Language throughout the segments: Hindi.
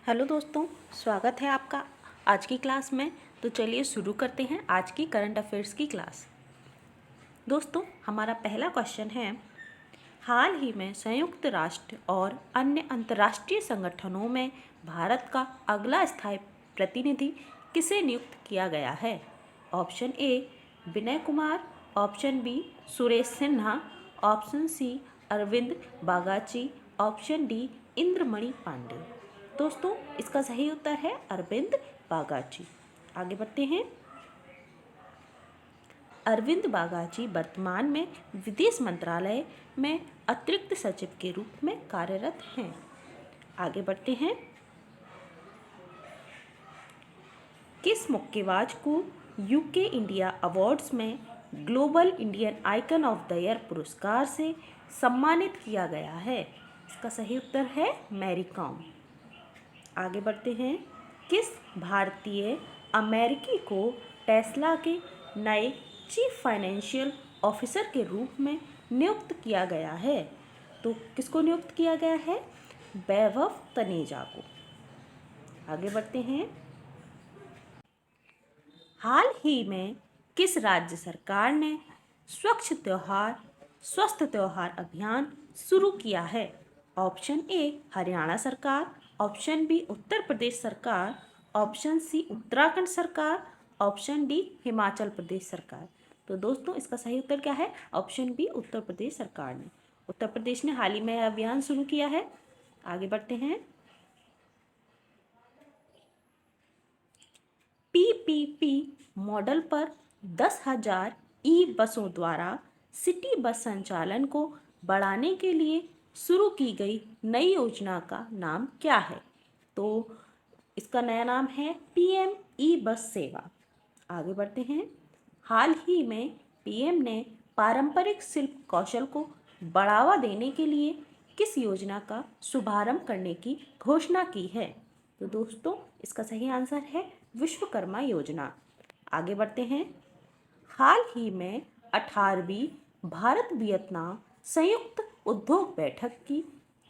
हेलो दोस्तों, स्वागत है आपका आज की क्लास में। तो चलिए शुरू करते हैं आज की करंट अफेयर्स की क्लास। दोस्तों, हमारा पहला क्वेश्चन है, हाल ही में संयुक्त राष्ट्र और अन्य अंतर्राष्ट्रीय संगठनों में भारत का अगला स्थायी प्रतिनिधि किसे नियुक्त किया गया है? Option A Vinay Kumar, option B Suresh Sinha, option C Arvind Bagchi, option D Indramani Pandey. दोस्तों, इसका सही उत्तर है अरविंद बागाची। आगे बढ़ते हैं। अरविंद बागाची वर्तमान में विदेश मंत्रालय में अतिरिक्त सचिव के रूप में कार्यरत हैं। आगे बढ़ते हैं। किस मुक्केबाज को यूके इंडिया अवार्ड्स में global Indian icon of the year पुरस्कार से सम्मानित किया गया है? इसका सही उत्तर है मैरी कॉम। आगे बढ़ते हैं। किस भारतीय अमेरिकी को टेस्ला के नए चीफ फाइनेंशियल ऑफिसर के रूप में नियुक्त किया गया है? तो किसको नियुक्त किया गया है? वैभव तनेजा को। आगे बढ़ते हैं। हाल ही में किस राज्य सरकार ने स्वस्थ त्योहार अभियान शुरू किया है? ऑप्शन ए हरियाणा सरकार, ऑप्शन बी उत्तर प्रदेश सरकार, ऑप्शन सी उत्तराखंड सरकार, ऑप्शन डी हिमाचल प्रदेश सरकार। तो दोस्तों, इसका सही उत्तर क्या है? ऑप्शन बी उत्तर प्रदेश सरकार ने। उत्तर प्रदेश ने हाल ही में अभियान शुरू किया है। आगे बढ़ते हैं। पीपीपी मॉडल पर 10,000 ई बसों द्वारा सिटी बस संचालन को बढ़ाने के लिए शुरू की गई नई योजना का नाम क्या है? तो इसका नया नाम है पीएम ई बस सेवा। आगे बढ़ते हैं। हाल ही में पीएम ने पारंपरिक शिल्प कौशल को बढ़ावा देने के लिए किस योजना का शुभारंभ करने की घोषणा की है? तो दोस्तों, इसका सही आंसर है विश्वकर्मा योजना। आगे बढ़ते हैं। हाल ही में 18वीं भारत वियतनाम संयुक्त उद्योग बैठक की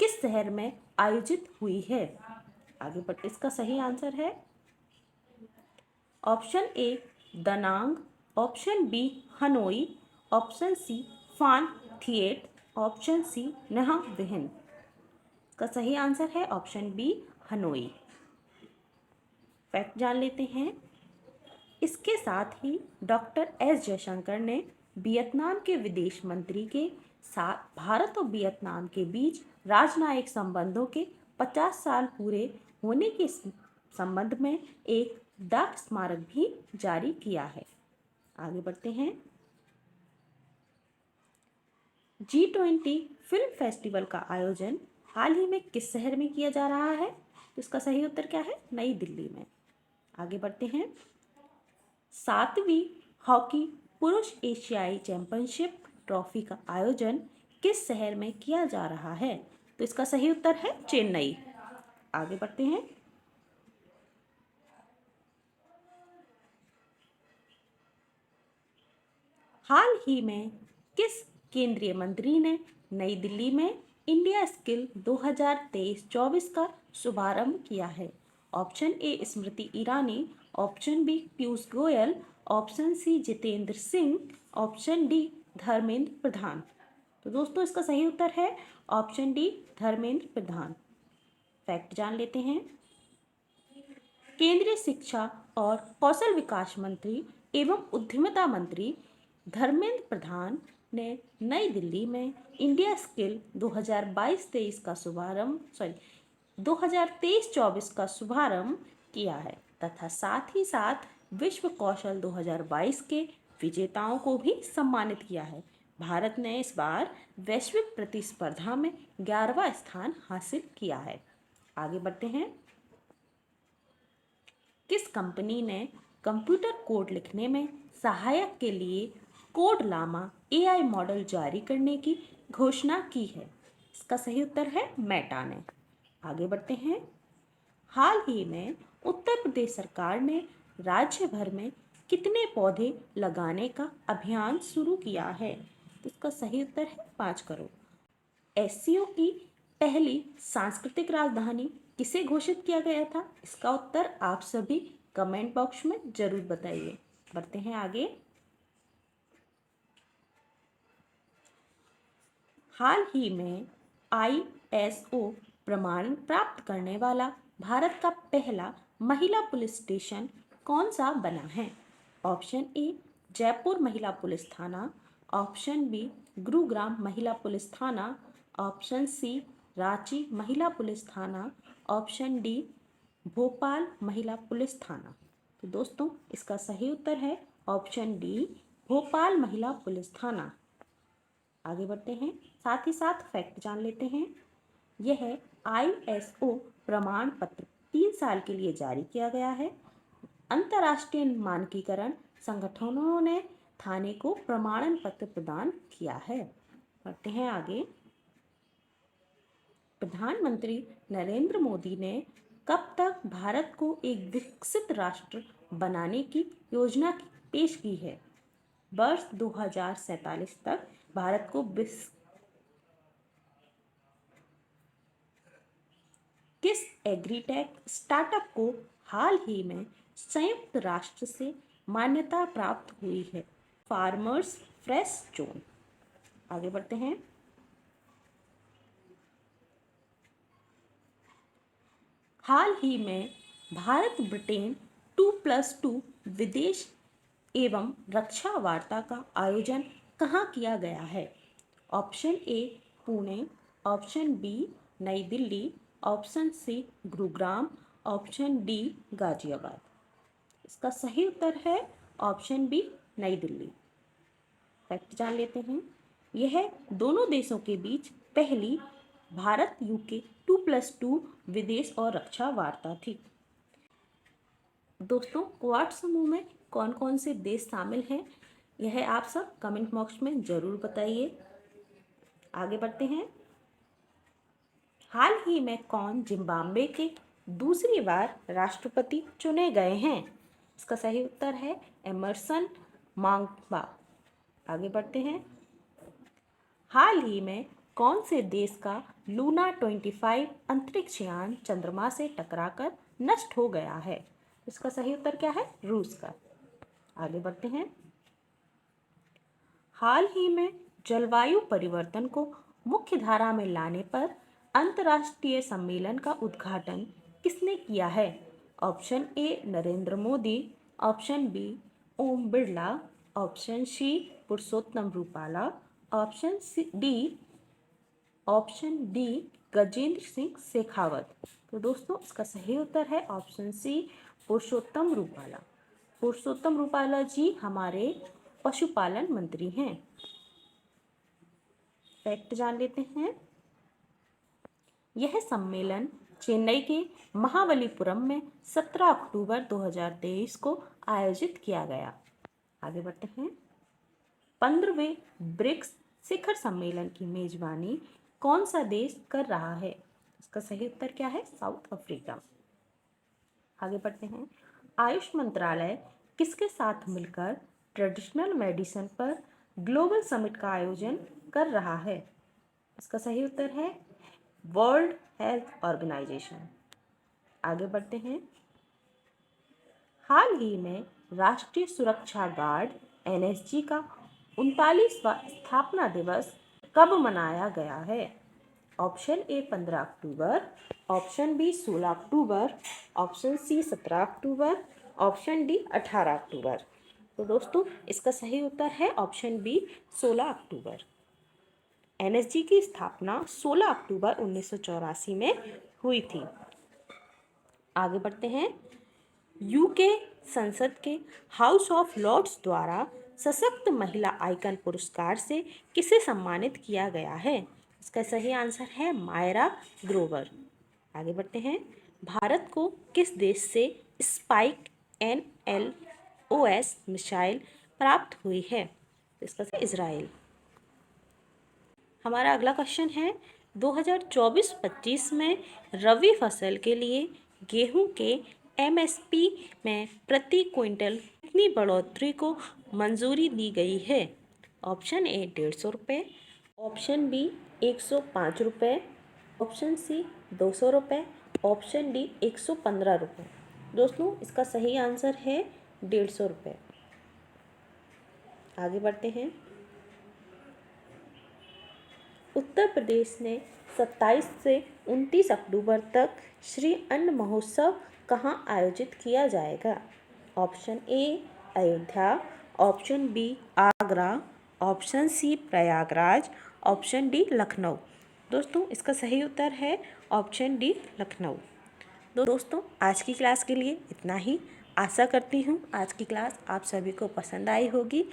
किस शहर में आयोजित हुई है? आगे बढ़ते, इसका सही आंसर है option A Da Nang, option B Hanoi, option C Phan Thiet, option C नहा विहिन। इसका सही आंसर है ऑप्शन बी हनोई। फैक्ट जान लेते हैं। इसके साथ ही डॉक्टर एस जयशंकर ने वियतनाम के विदेश मंत्री के साथ भारत और वियतनाम के बीच राजनयिक संबंधों के 50 साल पूरे होने के संबंध में एक डाक स्मारक भी जारी किया है। आगे बढ़ते हैं। G20 फिल्म फेस्टिवल का आयोजन हाल ही में किस शहर में किया जा रहा है? तो इसका सही उत्तर क्या है? नई दिल्ली में। आगे बढ़ते हैं। 7वीं हॉकी पुरुष एशियाई चैंपियनशिप ट्रॉफी का आयोजन किस शहर में किया जा रहा है? तो इसका सही उत्तर है चेन्नई। आगे बढ़ते हैं। हाल ही में किस केंद्रीय मंत्री ने नई दिल्ली में इंडिया स्किल 2023-24 का शुभारंभ किया है? Option A Smriti Irani, option B Piyush Goyal, option C Jitendra Singh, option D Dharmendra Pradhan. तो दोस्तों, इसका सही उत्तर है option D Dharmendra Pradhan. Fact जान लेते हैं। केंद्रीय शिक्षा और कौशल विकास मंत्री एवं उद्यमिता मंत्री धर्मेंद्र प्रधान ने नई दिल्ली में इंडिया स्किल 2022-23 का शुभारंभ 2023-24 का शुभारंभ किया है तथा साथ ही साथ विश्व कौशल 2022 के विजेताओं को भी सम्मानित किया है। भारत ने इस बार वैश्विक प्रतिस्पर्धा में 11वां स्थान हासिल किया है। आगे बढ़ते हैं। किस कंपनी ने कंप्यूटर कोड लिखने में सहायक के लिए कोड लामा एआई मॉडल जारी करने की घोषणा की है? इसका सही उत्तर है मेटा ने। आगे बढ़ते हैं। हाल ही में उत्तर प्रदेश सरकार ने राज्य भर में कितने पौधे लगाने का अभियान शुरू किया है? तो इसका सही उत्तर है 5 करोड़। एससीओ की पहली सांस्कृतिक राजधानी किसे घोषित किया गया था? इसका उत्तर आप सभी कमेंट बॉक्स में जरूर बताइए। बढ़ते हैं आगे। हाल ही में ISO प्रमाण प्राप्त करने वाला भारत का पहला महिला पुलिस स्टेशन कौन सा बना है? ऑप्शन ए जयपुर महिला पुलिस थाना, ऑप्शन बी गुरुग्राम महिला पुलिस थाना, ऑप्शन सी रांची महिला पुलिस थाना, ऑप्शन डी भोपाल महिला पुलिस थाना। तो दोस्तों इसका सही उत्तर है ऑप्शन डी भोपाल महिला पुलिस थाना। आगे बढ़ते हैं, साथ ही साथ फैक्ट जान लेते हैं। यह ISO प्रमाण पत्र 3 साल के लिए जारी किया गया है। अंतर्राष्ट्रीय मानकीकरण संगठनों ने थाने को प्रमाणन पत्र प्रदान किया है। बढ़ते हैं आगे। प्रधानमंत्री नरेंद्र मोदी ने कब तक भारत को एक विकसित राष्ट्र बनाने की योजना पेश की है? वर्ष 2047 तक भारत को किस एग्रीटेक स्टार्टअप को हाल ही में संयुक्त राष्ट्र से मान्यता प्राप्त हुई है? Farmers fresh zone. आगे बढ़ते हैं। हाल ही में भारत ब्रिटेन 2+2 विदेश एवं रक्षा वार्ता का आयोजन कहाँ किया गया है? Option A Pune, option B Nai Delhi, option C Gurugram, option D Ghaziabad. इसका सही उत्तर है option B Nai Delhi. Fact जान लेते हैं। यह दोनों देशों के बीच पहली भारत UK 2+2 विदेश और रक्षा वार्ता थी। दोस्तों क्वाड समूह में कौन कौन से देश शामिल हैं, यह आप सब कमेंट बॉक्स में जरूर बताइए। आगे बढ़ते हैं। हाल ही में कौन जिम्बाब्वे के दूसरी बार राष्ट्रपति चुने गए हैं? इसका सही उत्तर है एमरसन मांगवा। आगे बढ़ते हैं। हाल ही में कौन से देश का लूना 25 अंतरिक्ष यान चंद्रमा से टकराकर नष्ट हो गया है? इसका सही उत्तर क्या है? रूस का। आगे बढ़ते हैं। हाल ही में जलवायु परिवर्तन को मुख्य धारा में लाने पर अंतर्राष्ट्रीय सम्मेलन का उद्घाटन किसने किया है? Option A Narendra Modi, option B Om Birla, option C Purushottam Rupala, option D Gajendra Singh Shekhawat. तो दोस्तों इसका सही उत्तर है ऑप्शन सी पुरुषोत्तम रूपाला। पुरुषोत्तम रूपाला जी हमारे पशुपालन मंत्री हैं। फैक्ट जान लेते हैं। यह सम्मेलन चेन्नई के महाबलीपुरम में 17 अक्टूबर 2023 को आयोजित किया गया। आगे बढ़ते हैं। 15वें ब्रिक्स शिखर सम्मेलन की मेजबानी कौन सा देश कर रहा है? इसका सही उत्तर क्या है? South Africa. आगे बढ़ते हैं। आयुष मंत्रालय किसके साथ मिलकर ट्रेडिशनल मेडिसिन पर ग्लोबल समिट का आयोजन कर रहा है? इसका सही उत्तर है वर्ल्ड हेल्थ ऑर्गेनाइजेशन। आगे बढ़ते हैं। हाल ही में राष्ट्रीय सुरक्षा गार्ड NSG का 39वां स्थापना दिवस कब मनाया गया है? Option A 15 October, option B 16 October, option C 17 October, option D 18 October. तो दोस्तों इसका सही उत्तर है ऑप्शन बी 16 अक्टूबर। NSG की स्थापना 16 अक्टूबर 1984 में हुई थी। आगे बढ़ते हैं। UK संसद के हाउस ऑफ लॉर्ड्स द्वारा सशक्त महिला आइकन पुरस्कार से किसे सम्मानित किया गया है? इसका सही आंसर है मायरा ग्रोवर। आगे बढ़ते हैं। भारत को किस देश से स्पाइक NLOS मिसाइल प्राप्त हुई है? इसका सही इजराइल। हमारा अगला क्वेश्चन है 2024-25 में रबी फसल के लिए गेहूं के MSP में प्रति क्विंटल कितनी बढ़ोतरी को मंजूरी दी गई है? ऑप्शन ए 150 रुपये, ऑप्शन बी 105 रुपये, ऑप्शन सी 200 रुपये, ऑप्शन डी 115 रुपये। दोस्तों इसका सही आंसर है 150 रुपये। आगे बढ़ते हैं। उत्तर प्रदेश ने 27 से 29 अक्टूबर तक श्री अन्न महोत्सव कहाँ आयोजित किया जाएगा? Option A Ayodhya, option B Agra, option C Prayagraj, option D Lucknow. दोस्तों इसका सही उत्तर है ऑप्शन डी लखनऊ। दोस्तों आज की क्लास के लिए इतना ही। आशा करती हूँ आज की क्लास आप सभी को पसंद आई होगी।